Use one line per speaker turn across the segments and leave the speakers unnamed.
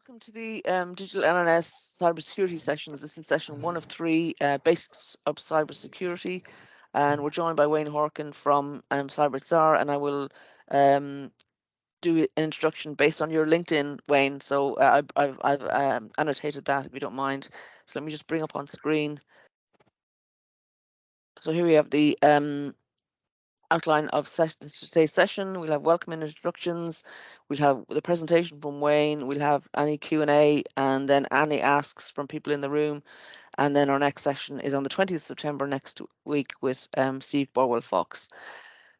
Welcome to the Digital NNS Cybersecurity Sessions. This is session 1 of 3, Basics of Cybersecurity, and we're joined by Wayne Horkin from CyberTsar, and I will do an introduction based on your LinkedIn, Wayne. So I've annotated that, if you don't mind. So let me just bring up on screen. So here we have the outline of today's session. We'll have welcome and introductions. We'll have the presentation from Wayne. We'll have any Q&A, and then any asks from people in the room. And then our next session is on the 20th of September next week with Steve Borwell-Fox.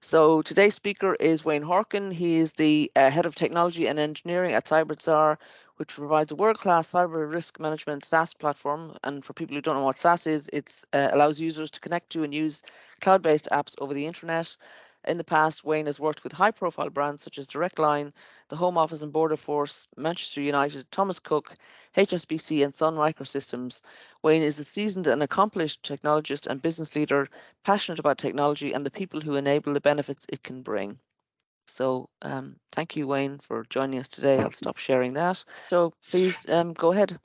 So today's speaker is Wayne Horkin. He is the Head of Technology and Engineering at CyberTsar, which provides a world-class cyber risk management SaaS platform. And for people who don't know what SaaS is, it allows users to connect to and use cloud-based apps over the internet. In the past, Wayne has worked with high-profile brands such as Direct Line, the Home Office and Border Force, Manchester United, Thomas Cook, HSBC and Sun Microsystems. Wayne is a seasoned and accomplished technologist and business leader, passionate about technology and the people who enable the benefits it can bring. So thank you, Wayne, for joining us today. I'll stop sharing that. So please go ahead.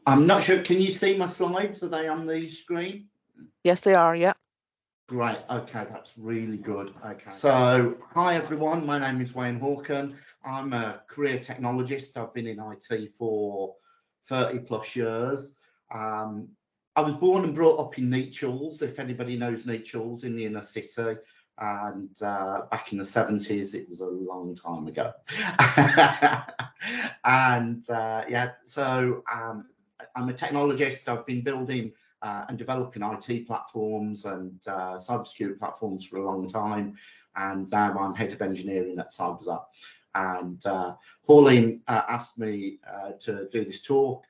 I'm not sure. Can you see my slides? Are they on the screen?
Yes, they are. Yeah.
Great. Okay, that's really good. Okay. So, hi everyone. My name is Wayne Horkin. I'm a career technologist. I've been in IT for 30 plus years. I was born and brought up in Nechells, if anybody knows Nechells, in the inner city. And back in the 70s, it was a long time ago. And yeah, so I'm a technologist. I've been building and developing IT platforms and cybersecurity platforms for a long time. And now I'm head of engineering at CyberTsar. And Pauline asked me to do this talk.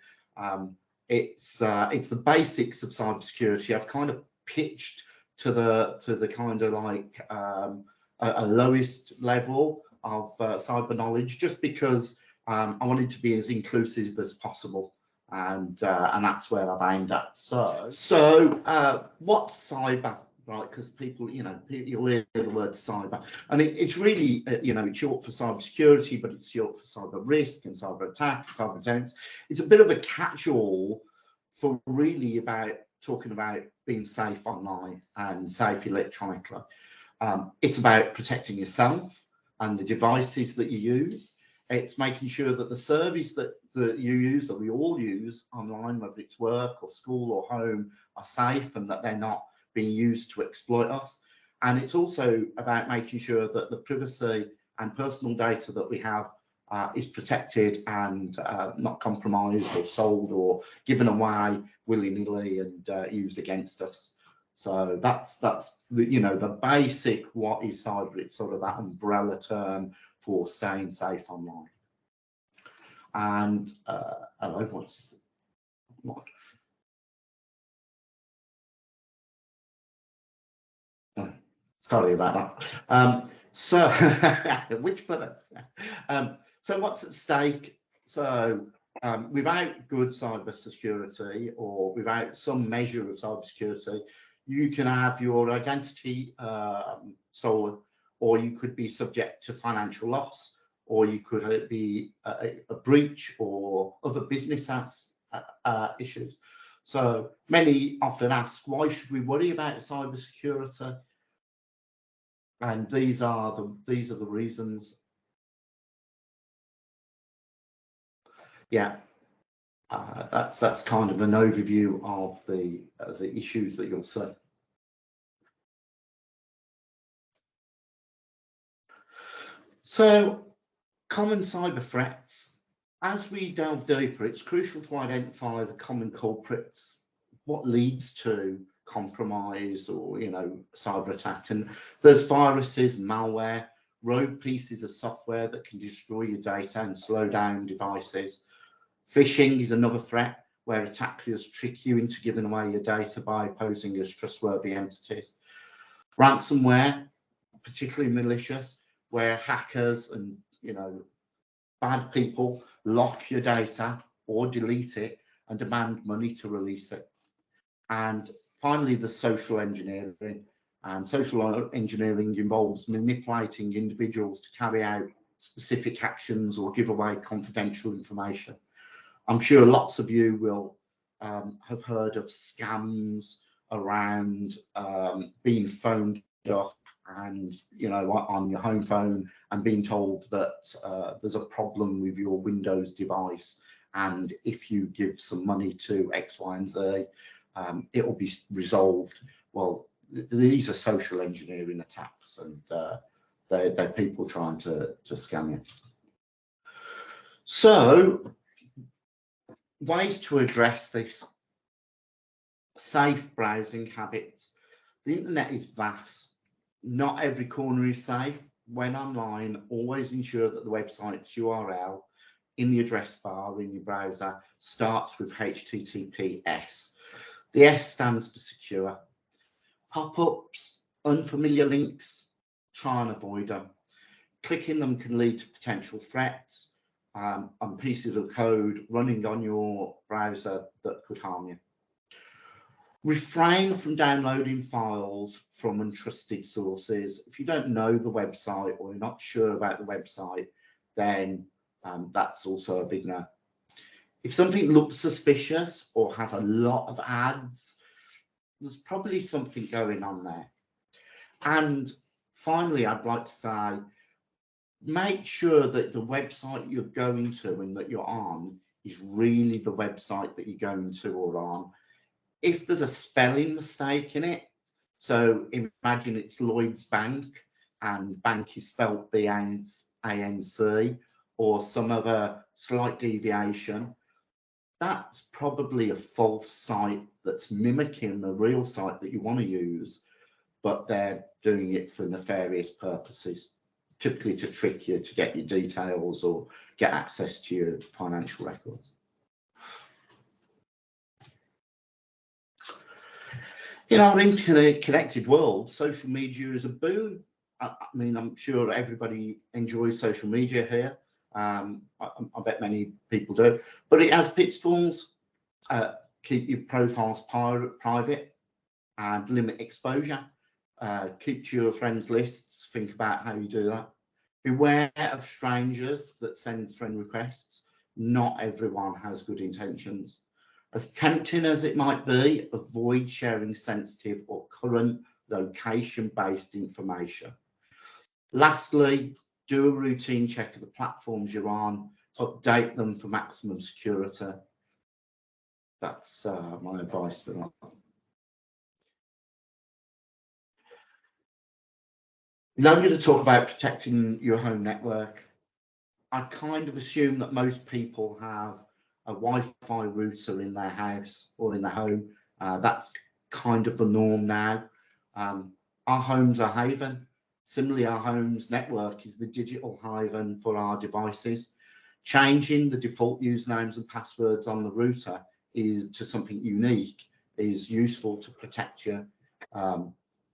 It's the basics of cybersecurity. I've kind of pitched to the kind of like a lowest level of cyber knowledge, just because I wanted to be as inclusive as possible. And that's where I've aimed at. So what's cyber, right? Because people, you'll hear the word cyber, and it's really, it's short for cybersecurity, but it's short for cyber risk and cyber attack, cyber defense. It's a bit of a catch-all for really about talking about being safe online and safe electronically. It's about protecting yourself and the devices that you use. It's making sure that the service that you use, that we all use online, whether it's work or school or home, are safe and that they're not being used to exploit us. And it's also about making sure that the privacy and personal data that we have is protected and not compromised or sold or given away willy-nilly and used against us. So that's the basic what is cyber. It's sort of that umbrella term for staying safe online. And hello, what? Oh, sorry about that. So which button? So what's at stake? So without good cyber security, or without some measure of cyber security, you can have your identity stolen, or you could be subject to financial loss, or you could be a breach or other business issues. So many often ask, why should we worry about cyber security? And these are the reasons. Yeah, that's kind of an overview of the issues that you'll see. So, common cyber threats. As we delve deeper, it's crucial to identify the common culprits, what leads to compromise or cyber attack. And there's viruses, malware, rogue pieces of software that can destroy your data and slow down devices. Phishing is another threat, where attackers trick you into giving away your data by posing as trustworthy entities. Ransomware, particularly malicious, where hackers and bad people lock your data or delete it and demand money to release it. And finally, the social engineering. And social engineering involves manipulating individuals to carry out specific actions or give away confidential information. I'm sure lots of you will have heard of scams around being phoned up and, you know, on your home phone and being told that there's a problem with your Windows device, and if you give some money to X, Y, and Z, it will be resolved. Well, these are social engineering attacks, and they're people trying to scam you. So, ways to address this: safe browsing habits. The internet is vast. Not every corner is safe. When online, always ensure that the website's URL in the address bar in your browser starts with HTTPS. The S stands for secure. Pop-ups, unfamiliar links, try and avoid them. Clicking them can lead to potential threats on pieces of code running on your browser that could harm you. Refrain from downloading files from untrusted sources. If you don't know the website or you're not sure about the website, then that's also a big no. If something looks suspicious or has a lot of ads, there's probably something going on there. And finally, I'd like to say, make sure that the website you're going to and that you're on is really the website that you're going to or on. If there's a spelling mistake in it, so imagine it's Lloyds Bank and bank is spelled B-A-N-C, or some other slight deviation, that's probably a false site that's mimicking the real site that you want to use, but they're doing it for nefarious purposes, typically to trick you to get your details or get access to your financial records. In our interconnected world, social media is a boon. I mean, I'm sure everybody enjoys social media here. I bet many people do, but it has pitfalls. Keep your profiles private and limit exposure. Keep to your friends lists. Think about how you do that. Beware of strangers that send friend requests. Not everyone has good intentions. As tempting as it might be, avoid sharing sensitive or current location-based information. Lastly, do a routine check of the platforms you're on, update them for maximum security. That's my advice for that. Now I'm going to talk about protecting your home network. I kind of assume that most people have a Wi-Fi router in their house or in their home. That's kind of the norm now. Our home's a haven. Similarly, our home's network is the digital haven for our devices. Changing the default usernames and passwords on the router to something unique is useful to protect you.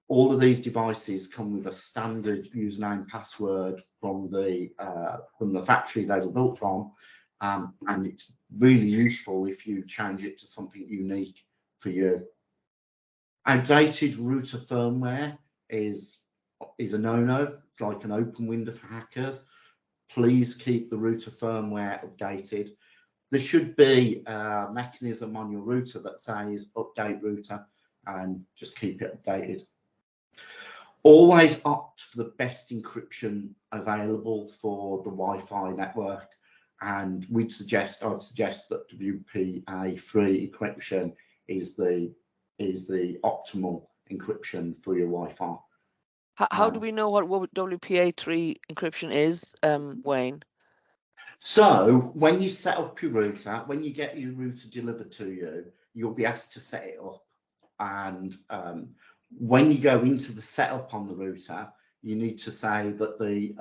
All of these devices come with a standard username password from the factory they were built from, and it's really useful if you change it to something unique for you. Outdated router firmware is a no-no. It's like an open window for hackers. Please keep the router firmware updated. There should be a mechanism on your router that says update router, and just keep it updated. Always opt for the best encryption available for the Wi-Fi network, and I'd suggest that WPA3 encryption is the optimal encryption for your Wi-Fi.
How do we know what WPA3 encryption is, Wayne?
So when you set up your router, when you get your router delivered to you, you'll be asked to set it up, and when you go into the setup on the router, you need to say that the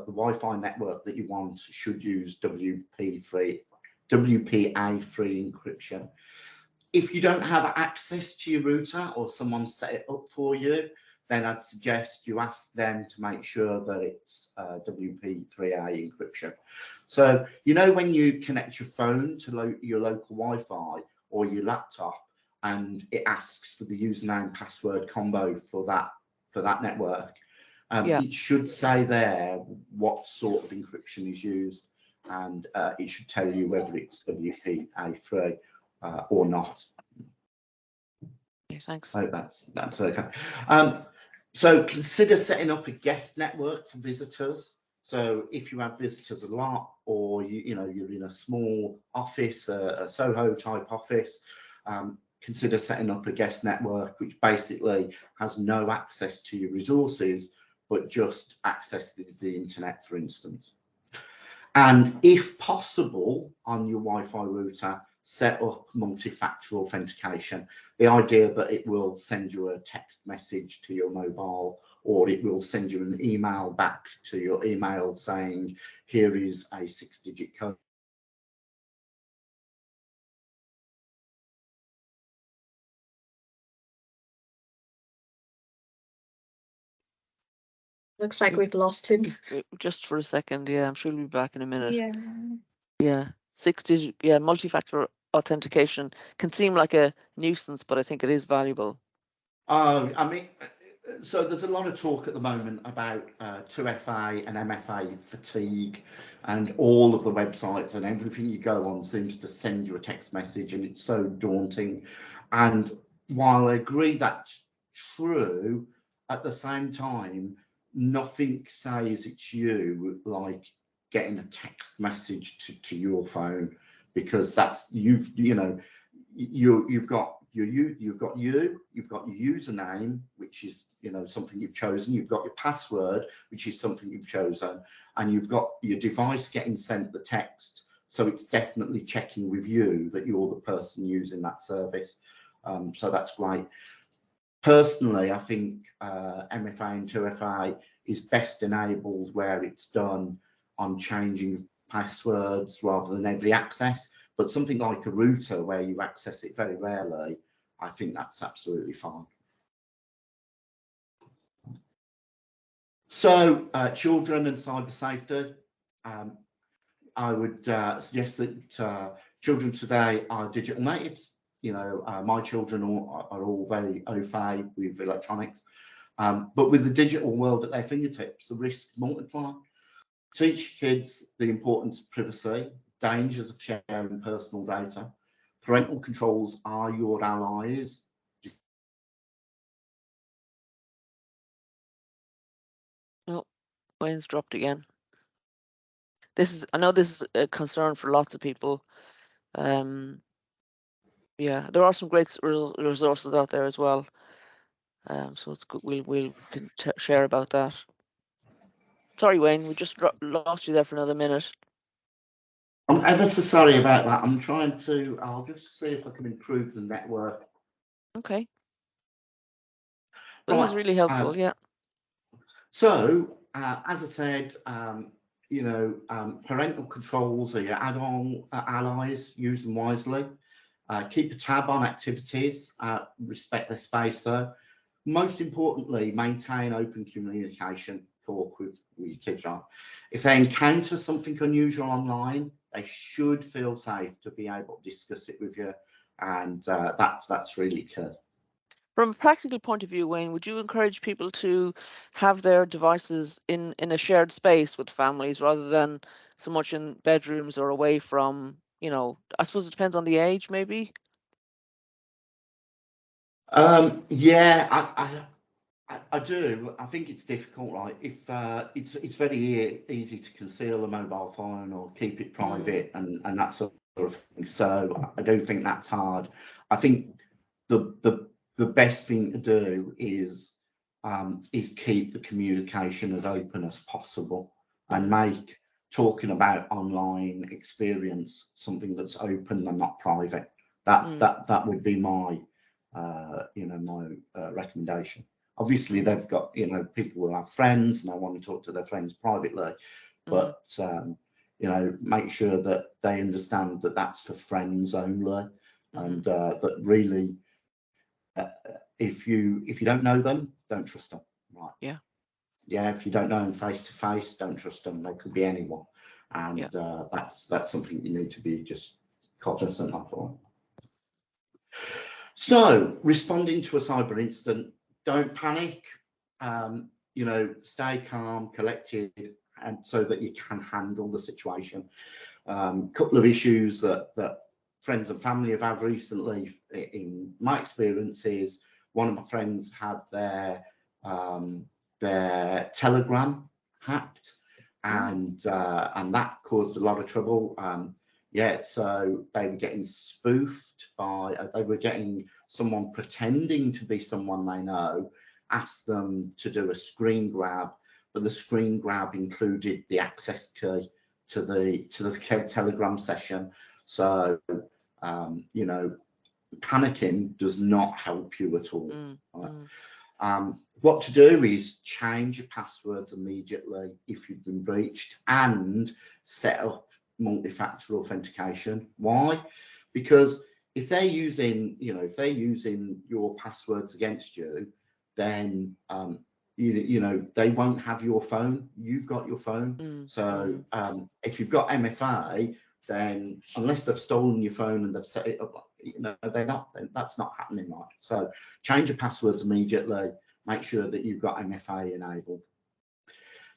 Wi-Fi network that you want should use WPA3 encryption. If you don't have access to your router or someone set it up for you, then I'd suggest you ask them to make sure that it's WPA3 encryption. So, you know, when you connect your phone to your local Wi-Fi or your laptop, and it asks for the username password combo for that network, it should say there what sort of encryption is used. and it should tell you whether it's WPA3 or not.
Okay, thanks.
I hope that's okay. So consider setting up a guest network for visitors. So if you have visitors a lot, or you're in a small office, a Soho type office, consider setting up a guest network which basically has no access to your resources, but just accesses the internet, for instance. And if possible, on your Wi-Fi router, set up multi-factor authentication. The idea that it will send you a text message to your mobile, or it will send you an email back to your email saying, here is a 6-digit code.
Looks like we've lost him.
Just for a second, yeah, I'm sure we'll be back in a minute.
Yeah.
Yeah, 6-digit, yeah, multi-factor authentication can seem like a nuisance, but I think it is valuable.
I mean, so there's a lot of talk at the moment about 2FA and MFA fatigue, and all of the websites and everything you go on seems to send you a text message, and it's so daunting. And while I agree that's true, at the same time, nothing says it's you like getting a text message to your phone, because that's you've got you've got your username, which is something you've chosen. You've got your password, which is something you've chosen, and you've got your device getting sent the text. So it's definitely checking with you that you're the person using that service. So that's great. Personally, I think MFA and 2FA is best enabled where it's done on changing passwords rather than every access. But something like a router where you access it very rarely, I think that's absolutely fine. So children and cyber safety. I would suggest that children today are digital natives. My children are all very au fait with electronics. But with the digital world at their fingertips, the risks multiply. Teach kids the importance of privacy, dangers of sharing personal data. Parental controls are your allies.
Oh, Wayne's dropped again. I know this is a concern for lots of people. Yeah, there are some great resources out there as well. So it's good. We can share about that. Sorry, Wayne, we just lost you there for another minute.
I'm ever so sorry about that. I'll just see if I can improve the network.
Okay. Well, this is really helpful, yeah.
So, as I said, parental controls are your add-on allies. Use them wisely. Keep a tab on activities. Respect their space though. Most importantly, maintain open communication. Talk with your kids. If they encounter something unusual online, they should feel safe to be able to discuss it with you, and that's really key.
From a practical point of view, Wayne, would you encourage people to have their devices in a shared space with families rather than so much in bedrooms or away from, I suppose it depends on the age, maybe?
Yeah, I do. I think it's difficult, right? If it's very easy to conceal a mobile phone or keep it private and that sort of thing. So I do think that's hard. I think the best thing to do is keep the communication as open as possible and make talking about online experience something that's open and not private. That would be my recommendation. Obviously, they've got, people will have friends and they want to talk to their friends privately, but make sure that they understand that that's for friends only, and that really, if you don't know them, don't trust them. Right? Yeah. If you don't know them face to face, don't trust them. They could be anyone, and that's something you need to be just cognizant of. So, responding to a cyber incident, don't panic. Stay calm, collected, and so that you can handle the situation. Couple of issues that friends and family have had recently, in my experience, is one of my friends had their Telegram hacked, and that caused a lot of trouble. So they were getting spoofed by, they were getting someone pretending to be someone they know, asked them to do a screen grab, but the screen grab included the access key to the Telegram session. So you know, panicking does not help you at all. What to do is change your passwords immediately if you've been breached, and set up multi-factor authentication. Why? Because if they're using, if they're using your passwords against you, then they won't have your phone. You've got your phone. So if you've got MFA, then unless they've stolen your phone and they've set it up, that's not happening, right? So change your passwords immediately. Make sure that you've got MFA enabled.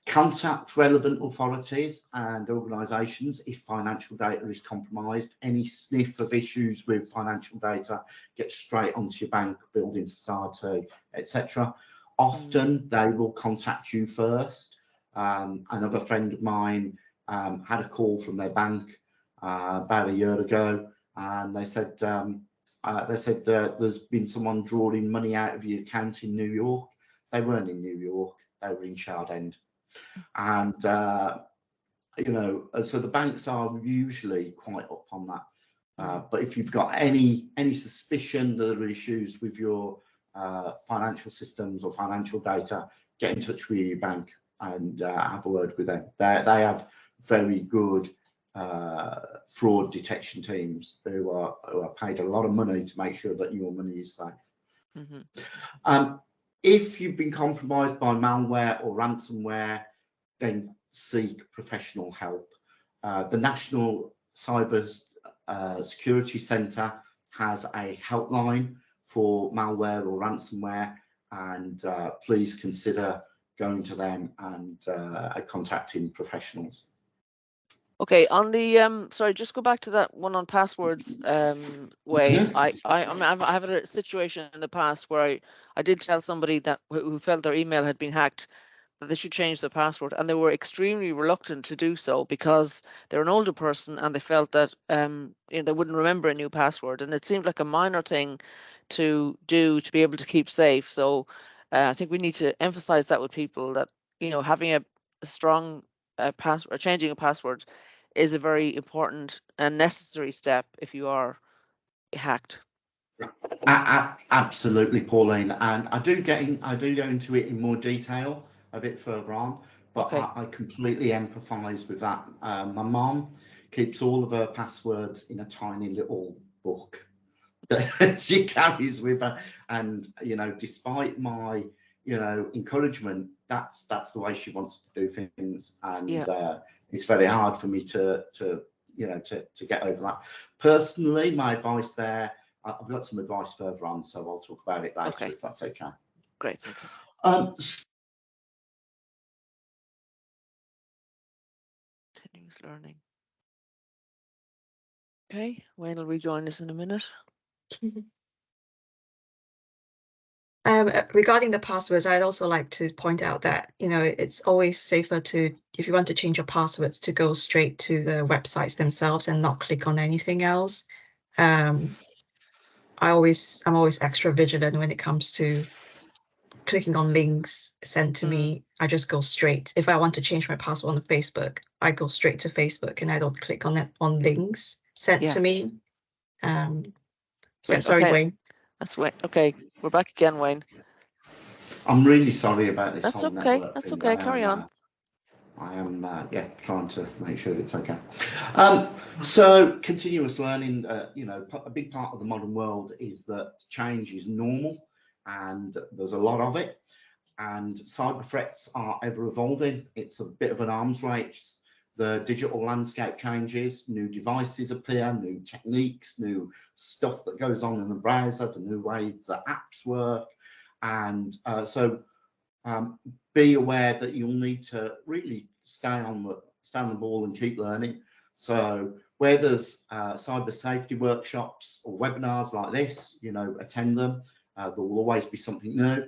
Contact relevant authorities and organisations if financial data is compromised. Any sniff of issues with financial data, get straight onto your bank, building society, etc. Often they will contact you first. Another friend of mine had a call from their bank about a year ago, and they said there's been someone drawing money out of your account in New York. They weren't in New York, they were in Shard End. And so the banks are usually quite up on that. But if you've got any suspicion that there are issues with your financial systems or financial data, get in touch with your bank and have a word with them. They have very good fraud detection teams who are paid a lot of money to make sure that your money is safe. If you've been compromised by malware or ransomware, then seek professional help. The National Cyber Security Centre has a helpline for malware or ransomware, and please consider going to them and contacting professionals.
Okay, on the sorry, just go back to that one on passwords, Wayne. I have a situation in the past where I did tell somebody that who felt their email had been hacked that they should change their password, and they were extremely reluctant to do so because they're an older person and they felt that they wouldn't remember a new password, and it seemed like a minor thing to do to be able to keep safe. So I think we need to emphasize that with people, that having a strong password, changing a password is a very important and necessary step if you are hacked.
Absolutely, Pauline, and I do go into it in more detail a bit further on, but okay. I completely empathise with that. My mom keeps all of her passwords in a tiny little book that she carries with her, and despite my encouragement, that's the way she wants to do things, and it's very hard for me to get over that. Personally, my advice there, I've got some advice further on, so I'll talk about it later if that's okay.
Great, thanks. Continuous learning. Okay, Wayne will rejoin us in a minute.
Regarding the passwords, I'd also like to point out that, it's always safer to, if you want to change your passwords, to go straight to the websites themselves and not click on anything else. I'm always extra vigilant when it comes to clicking on links sent to me. I just go straight. If I want to change my password on Facebook, I go straight to Facebook and I don't click on links sent to me. Sorry, Wayne.
That's Wayne. Okay, we're back again, Wayne.
I'm really sorry about this.
That's okay. That's okay. Carry on.
I am trying to make sure it's okay. So continuous learning, a big part of the modern world is that change is normal, and there's a lot of it, and cyber threats are ever evolving. It's a bit of an arms race. The digital landscape changes, new devices appear, new techniques, new stuff that goes on in the browser, the new ways that apps work. And so be aware that you'll need to really stay on the ball and keep learning. So where there's cyber safety workshops or webinars like this, you know, attend them. There will always be something new.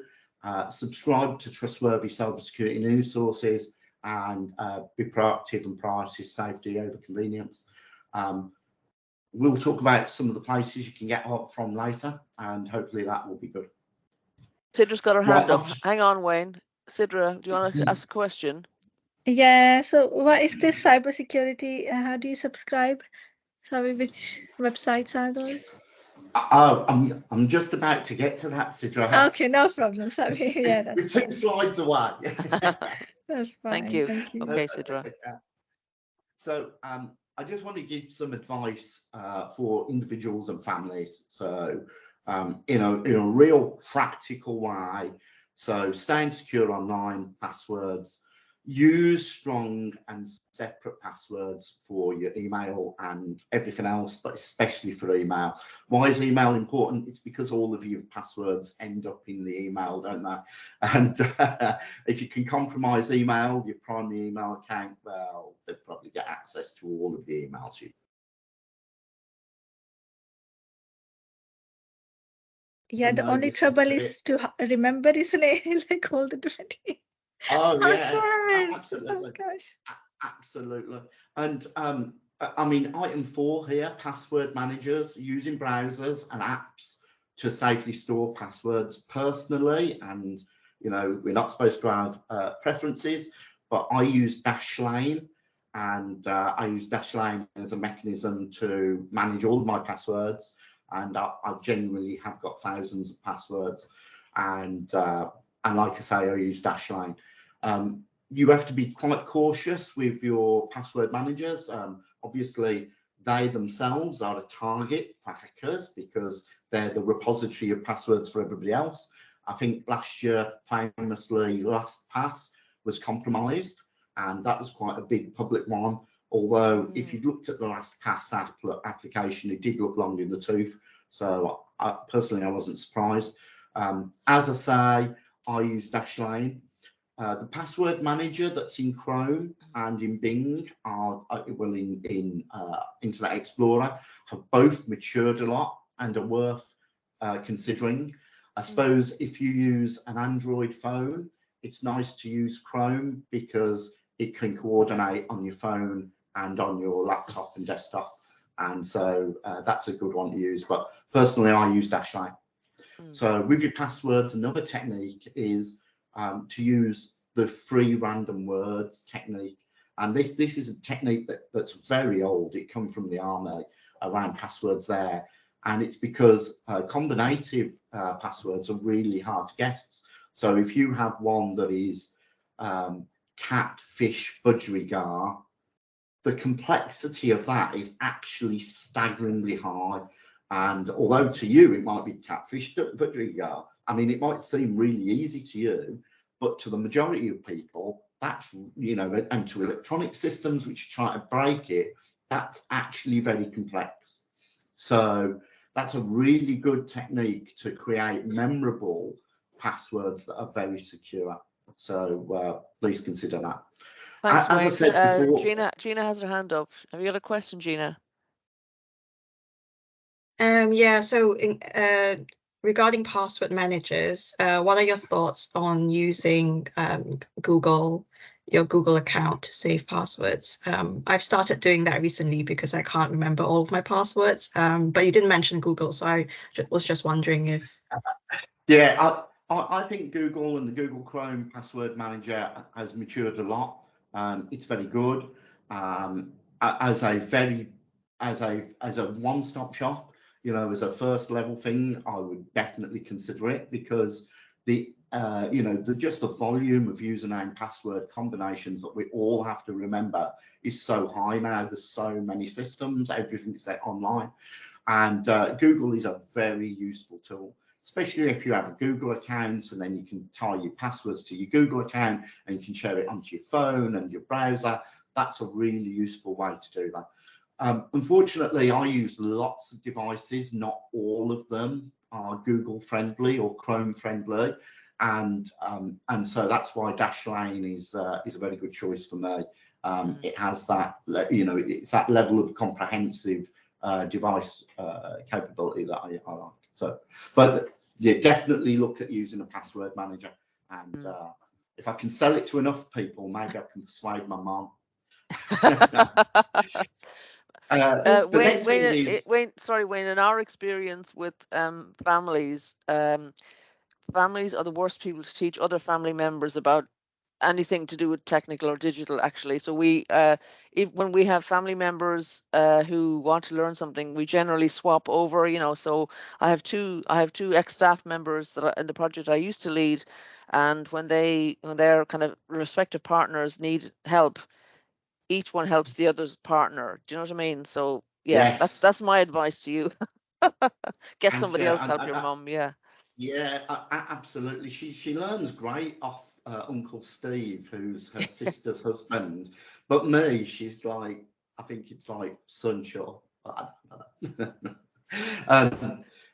Subscribe to trustworthy cybersecurity news sources, and be proactive and prioritize safety over convenience. We'll talk about some of the places you can get help from later, and hopefully that will be good.
Sidra's got her hand up.
Right,
Hang on, Wayne. Sidra, do you want to ask a question?
Yeah, so what is this cybersecurity? How do you subscribe? Sorry, which websites are those?
I'm just about to get to that, Sidra.
Okay, no problem. Sorry. Yeah,
We're
that's
2
fine.
slides away.
That's fine.
Thank you.
Thank you.
Okay, Sidra.
So I just want to give some advice for individuals and families. So in a real practical way. So staying secure online, passwords, use strong and separate passwords for your email and everything else, but especially for email. Why is email important? It's because all of your passwords end up in the email, don't they? And if you can compromise email, your primary email account, well, they'll probably get access to all of the emails you.
Yeah, the only trouble is to remember, isn't it? Like all the 20 passwords.
Absolutely.
Oh gosh.
Absolutely. And I mean, item 4 here, password managers, using browsers and apps to safely store passwords personally. And, you know, we're not supposed to have preferences, but I use Dashlane, and I use Dashlane as a mechanism to manage all of my passwords. And I genuinely have got thousands of passwords. And like I say, I use Dashlane. You have to be quite cautious with your password managers. Obviously, they themselves are a target for hackers because they're the repository of passwords for everybody else. I think last year, famously, LastPass was compromised, and that was quite a big public one. Although if you looked at the LastPass application, it did look long in the tooth. So personally, I wasn't surprised. As I say, I use Dashlane. The password manager that's in Chrome and in Bing in Internet Explorer have both matured a lot and are worth considering. I suppose if you use an Android phone, it's nice to use Chrome because it can coordinate on your phone and on your laptop and desktop. And so that's a good one to use. But personally, I use Dashlane. So with your passwords, another technique is to use the free random words technique. And this is a technique that's very old. It comes from the army around passwords there. And it's because combinative passwords are really hard to guess. So if you have one that is cat, fish, budgerigar, the complexity of that is actually staggeringly high. And although to you it might be catfish, budgerigar, I mean, it might seem really easy to you, but to the majority of people, that's, you know, and to electronic systems which try to break it, that's actually very complex. So that's a really good technique to create memorable passwords that are very secure. So please consider that.
Thanks,
as
Wayne.
I said before,
Gina has her hand up. Have you got a question, Gina?
Yeah, so regarding password managers, what are your thoughts on using your Google account to save passwords? I've started doing that recently because I can't remember all of my passwords, but you didn't mention Google, so I was just wondering if...
Yeah, I think Google and the Google Chrome password manager has matured a lot. It's very good as a one-stop shop. You know, as a first level thing, I would definitely consider it because the just the volume of username password combinations that we all have to remember is so high now. There's so many systems, everything's set online, and Google is a very useful tool, especially if you have a Google account and then you can tie your passwords to your Google account and you can share it onto your phone and your browser. That's a really useful way to do that. Unfortunately, I use lots of devices. Not all of them are Google friendly or Chrome friendly. and so that's why Dashlane is a very good choice for me. It has that, it's that level of comprehensive device capability that I like. So, but yeah, definitely look at using a password manager, and if I can sell it to enough people, maybe I can persuade my mum.
Wayne, sorry, Wayne, in our experience with families, families are the worst people to teach other family members about anything to do with technical or digital, actually. So we, when we have family members who want to learn something, we generally swap over, so I have two ex-staff members that are in the project I used to lead, and when their kind of respective partners need help, each one helps the other's partner. Do you know what I mean? So yeah,
Yes.
that's my advice to you. Get somebody else help your mum. Yeah.
Yeah, absolutely. She learns great off Uncle Steve, who's her sister's husband. But me, she's like, I think it's like Sunshine.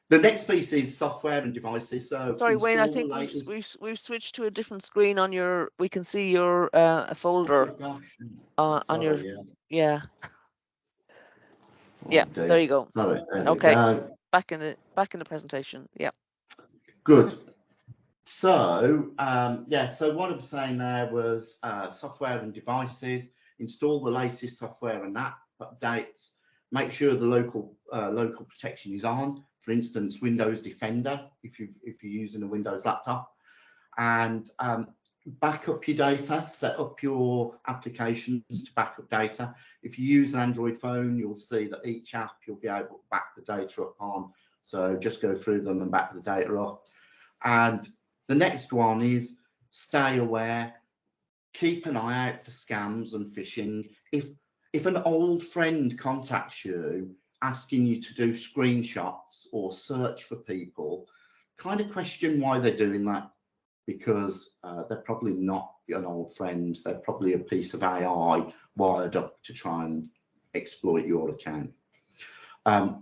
The next piece is software and devices. So
sorry, Wayne, I
install
think
the latest.
we've switched to a different screen on your. We can see your folder
Oh gosh.
on your.
Sorry,
Yeah.
Oh,
Yeah.
dear.
There you go.
Sorry, there we
Okay.
go.
Back in the presentation. Yeah.
Good. So so what I was saying there was software and devices. Install the latest software and app updates. Make sure the local protection is on. For instance, Windows Defender if you're using a Windows laptop, and back up your data. Set up your applications to back up data. If you use an Android phone, you'll see that each app you'll be able to back the data up on. So just go through them and back the data up. And the next one is stay aware. Keep an eye out for scams and phishing. If an old friend contacts you asking you to do screenshots or search for people, kind of question why they're doing that, because they're probably not an old friend. They're probably a piece of AI wired up to try and exploit your account.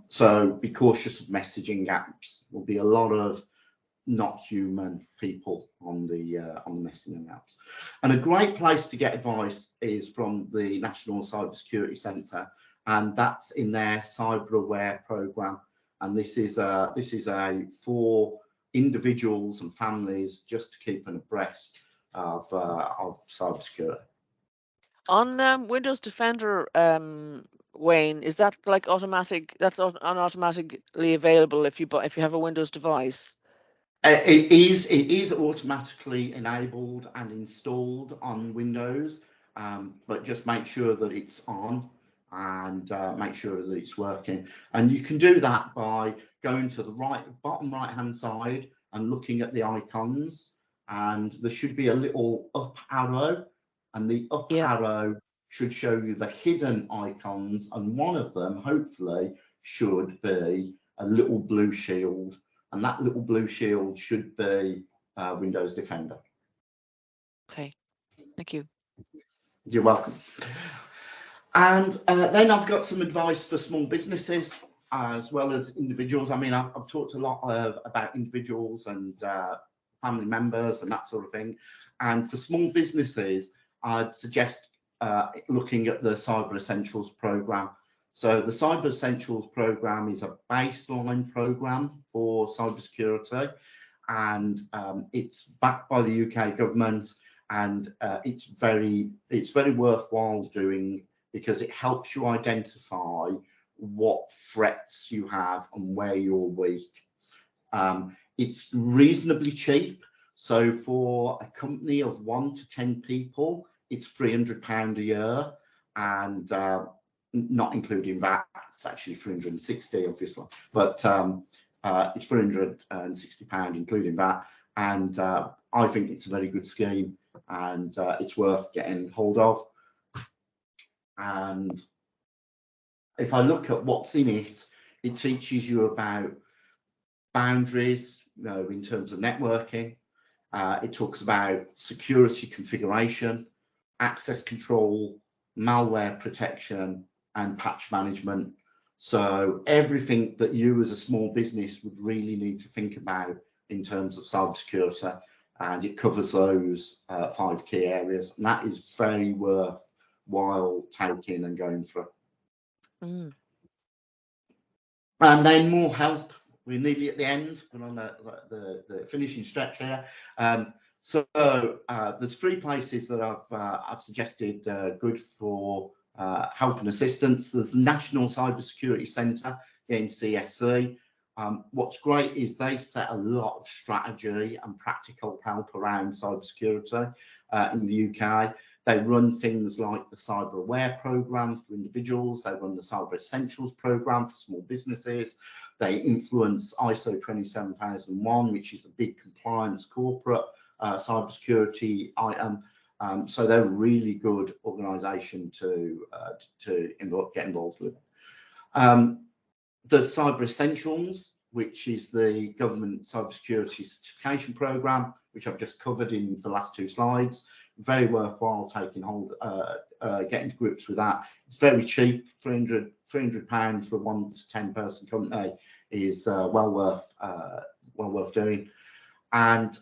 So be cautious of messaging apps. There'll be a lot of not human people on the messaging apps. And a great place to get advice is from the National Cybersecurity Centre, and that's in their Cyber Aware program. And this is for individuals and families just to keep an abreast of cybersecurity.
On Windows Defender, Wayne, is that like automatic? That's automatically available if you have a Windows device.
It is automatically enabled and installed on Windows, but just make sure that it's on and make sure that it's working. And you can do that by going to the bottom right hand side and looking at the icons, and there should be a little up arrow, and the up arrow should show you the hidden icons, and one of them hopefully should be a little blue shield. And that little blue shield should be Windows Defender.
Okay, thank you.
You're welcome. And then I've got some advice for small businesses as well as individuals. I mean, I've talked a lot about individuals and family members and that sort of thing. And for small businesses, I'd suggest looking at the Cyber Essentials program. So the Cyber Essentials program is a baseline program for cybersecurity, and it's backed by the UK government, and it's very worthwhile doing because it helps you identify what threats you have and where you're weak. It's reasonably cheap. So for a company of 1 to 10 people, it's £300 a year, and not including VAT, it's actually 360 obviously, but it's £360 including VAT, and I think it's a very good scheme, and it's worth getting hold of. And if I look at what's in it, it teaches you about boundaries, in terms of networking. It talks about security configuration, access control, malware protection, and patch management. So everything that you as a small business would really need to think about in terms of cybersecurity, and it covers those 5 key areas, and that is very worthwhile taking and going through.
Mm.
And then more help. We're nearly at the end. We're on the finishing stretch here. So there's 3 places that I've suggested good for help and assistance. There's the National Cybersecurity Centre, the NCSC. What's great is they set a lot of strategy and practical help around cybersecurity in the UK. They run things like the Cyber Aware programme for individuals. They run the Cyber Essentials programme for small businesses. They influence ISO 27001, which is the big compliance corporate cybersecurity item. So they're a really good organisation to get involved with. The Cyber Essentials, which is the government cybersecurity certification programme, which I've just covered in the last 2 slides. Very worthwhile taking hold, getting to grips with that. It's very cheap, £300 for a 1 to 10 person company is well worth doing. And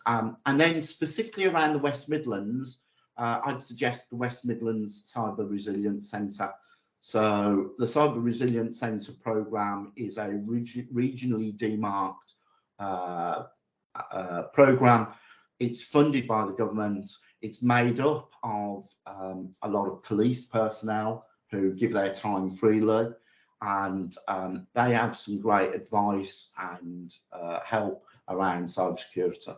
then specifically around the West Midlands, I'd suggest the West Midlands Cyber Resilience Centre. So the Cyber Resilience Centre programme is a regionally demarked programme. It's funded by the government. It's made up of a lot of police personnel who give their time freely, and they have some great advice and help around cybersecurity.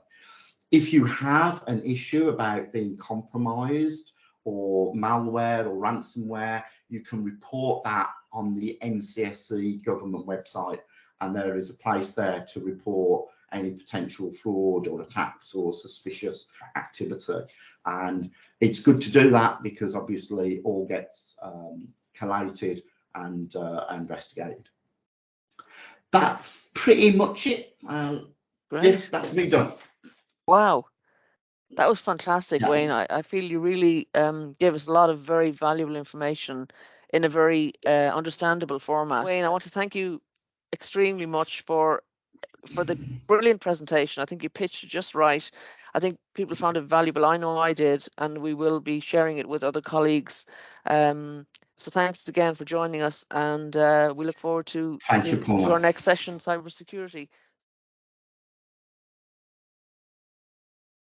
If you have an issue about being compromised or malware or ransomware, you can report that on the NCSC government website, and there is a place there to report any potential fraud or attacks or suspicious activity. And it's good to do that because obviously all gets collated and investigated. That's pretty much it.
Great.
Yeah, that's me done.
Wow. That was fantastic,
Yeah.
Wayne. I feel you really gave us a lot of very valuable information in a very understandable format. Wayne, I want to thank you extremely much for the brilliant presentation. I think you pitched it just right. I think people found it valuable. I know I did, and we will be sharing it with other colleagues. So thanks again for joining us, and we look forward to
Thank you, Paula.
our next session, cybersecurity.